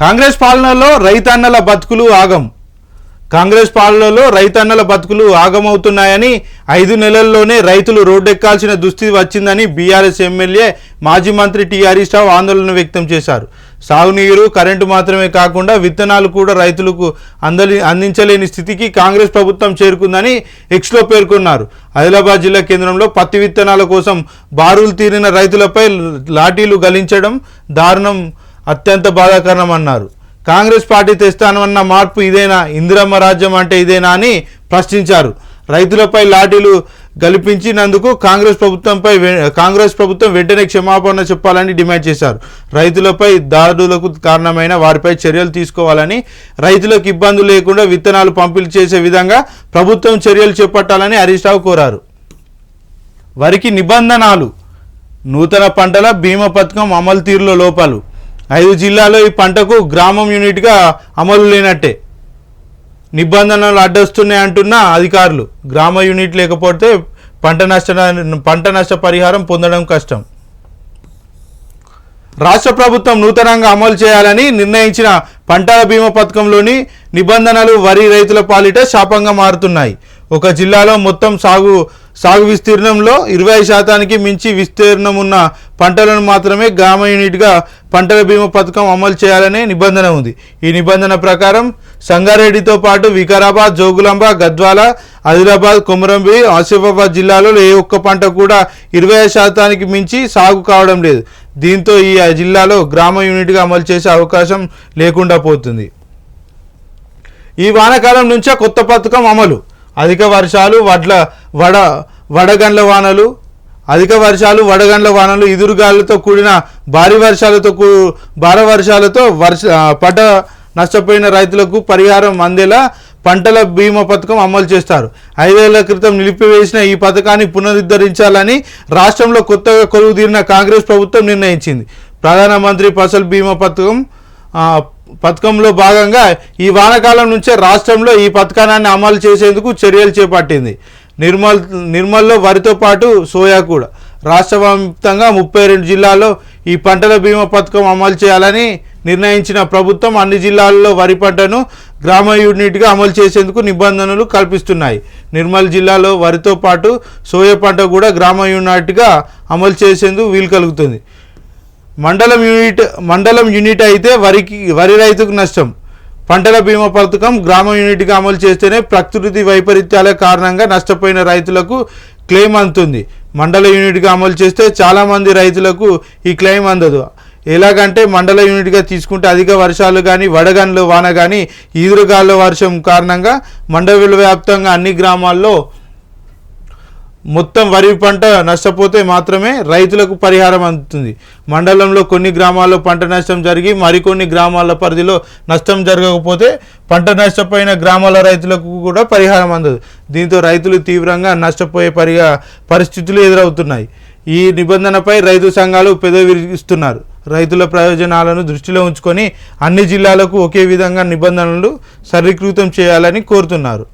కాంగ్రెస్ పాలనలో రైతన్నల బతుకులు ఆగం. కాంగ్రెస్ పాలనలో రైతన్నల బతుకులు ఆగమవుతున్నాయని 5 నెలల్లోనే రైతులు రోడ్డెక్కాల్సిన దుస్థితి వచ్చిందని బీఆర్ఎస్ ఎమ్మెల్యే మాజీ మంత్రి టి హరీష్ రావు ఆందోళన వ్యక్తం చేశారు. సాగునీరు, కరెంటు మాత్రమే కాకుండా విత్తనాలు కూడా రైతులకు అందించలేని స్థితికి కాంగ్రెస్ ప్రభుత్వం చేరుకుందని ఎక్స్లో పేర్కొన్నారు. ఆదిలాబాద్ జిల్లా కేంద్రంలో పత్తి విత్తనాల కోసం బారులు తీరిన రైతులపై లాఠీలు గలించడం దారుణం, అత్యంత బాధాకరమన్నారు. కాంగ్రెస్ పార్టీ తెస్తానన్న మార్పు ఇదేనా? ఇందిరమ్మ రాజ్యం అంటే ఇదేనా అని ప్రశ్నించారు. రైతులపై లాఠీలు గలిపించినందుకు కాంగ్రెస్ ప్రభుత్వం వెంటనే క్షమాపణ చెప్పాలని డిమాండ్ చేశారు. రైతులపై దాడులకు కారణమైన వారిపై చర్యలు తీసుకోవాలని, రైతులకు ఇబ్బందులు లేకుండా విత్తనాలు పంపిణీ చేసే విధంగా ప్రభుత్వం చర్యలు చేపట్టాలని హరీష్ రావు కోరారు. వరికి నిబంధనలు, నూతన పంటల బీమా పథకం అమలు తీరులో లోపాలు. 5 జిల్లాల్లో ఈ పంటకు గ్రామం యూనిట్గా అమలు లేనట్టే. నిబంధనలు అడ్డొస్తున్నాయంటున్న అధికారులు. గ్రామ యూనిట్ లేకపోతే పంట నష్ట పరిహారం పొందడం కష్టం. రాష్ట్ర ప్రభుత్వం నూతనంగా అమలు చేయాలని నిర్ణయించిన పంటల బీమా పథకంలోని నిబంధనలు వరి రైతుల పాలిట శాపంగా మారుతున్నాయి. ఒక జిల్లాలో మొత్తం సాగు విస్తీర్ణంలో 20% మించి విస్తీర్ణం ఉన్న పంటలను మాత్రమే గ్రామ యూనిట్గా పంటల బీమా పథకం అమలు చేయాలనే నిబంధన ఉంది. ఈ నిబంధన ప్రకారం సంగారెడ్డితో పాటు వికారాబాద్, జోగులాంబ, గద్వాల, ఆదిలాబాద్, కొమరంభీం, ఆసిఫాబాద్ జిల్లాలో ఏ ఒక్క పంట కూడా 25% మించి సాగు కావడం లేదు. దీంతో ఈ జిల్లాలో గ్రామ యూనిట్గా అమలు చేసే అవకాశం లేకుండా పోతుంది. ఈ వానాకాలం నుంచే కొత్త పథకం అమలు. అధిక వర్షాలు, వడగండ్ల వానలు, ఎదురుగాలులతో కూడిన భారీ వర్షాలతో పంట నష్టపోయిన రైతులకు పరిహారం అందేలా పంటల బీమా పథకం అమలు చేస్తారు. 5 ఏళ్ల క్రితం నిలిపివేసిన ఈ పథకాన్ని పునరుద్ధరించాలని రాష్ట్రంలో కొత్తగా కొలువుదీరిన కాంగ్రెస్ ప్రభుత్వం నిర్ణయించింది. ప్రధానమంత్రి ఫసల్ బీమా పథకంలో భాగంగా ఈ వానాకాలం నుంచే రాష్ట్రంలో ఈ పథకాన్ని అమలు చేసేందుకు చర్యలు చేపట్టింది. నిర్మల్లో వరితో పాటు సోయా కూడా. రాష్ట్ర వ్యాప్తంగా 32 జిల్లాల్లో ఈ పంటల బీమా పథకం అమలు చేయాలని నిర్ణయించిన ప్రభుత్వం అన్ని జిల్లాల్లో వరి పంటను గ్రామ యూనిట్గా అమలు చేసేందుకు నిబంధనలు కల్పిస్తున్నాయి. నిర్మల్ జిల్లాలో వరితో పాటు సోయా పంట కూడా గ్రామ యూనిట్గా అమలు చేసేందుకు వీలు కలుగుతుంది. మండలం యూనిట్ అయితే వరి రైతుకు నష్టం. పంటల బీమా పథకం గ్రామ యూనిట్గా అమలు చేస్తేనే ప్రకృతి వైపరీత్యాల కారణంగా నష్టపోయిన రైతులకు క్లెయిమ్ అందుతుంది. మండల యూనిట్గా అమలు చేస్తే చాలామంది రైతులకు ఈ క్లెయిమ్ అందదు. ఎలాగంటే మండల యూనిట్గా తీసుకుంటే అధిక వర్షాలు కానీ, వడగండ్ల వాన కానీ, ఈదురుగాల వర్షం కారణంగా మండల వ్యాప్తంగా అన్ని గ్రామాల్లో మొత్తం వరి పంట నష్టపోతే మాత్రమే రైతులకు పరిహారం అందుతుంది. మండలంలో కొన్ని గ్రామాల్లో పంట నష్టం జరిగి మరికొన్ని గ్రామాల పరిధిలో నష్టం జరగకపోతే పంట నష్టపోయిన గ్రామాల రైతులకు కూడా పరిహారం అందదు. దీంతో రైతులు తీవ్రంగా నష్టపోయే పరిస్థితులు ఎదురవుతున్నాయి. ఈ నిబంధనపై రైతు సంఘాలు పెదవిరుస్తున్నారు. రైతుల ప్రయోజనాలను దృష్టిలో ఉంచుకొని అన్ని జిల్లాలకు ఒకే విధంగా నిబంధనలు సరళీకృతం చేయాలని కోరుతున్నారు.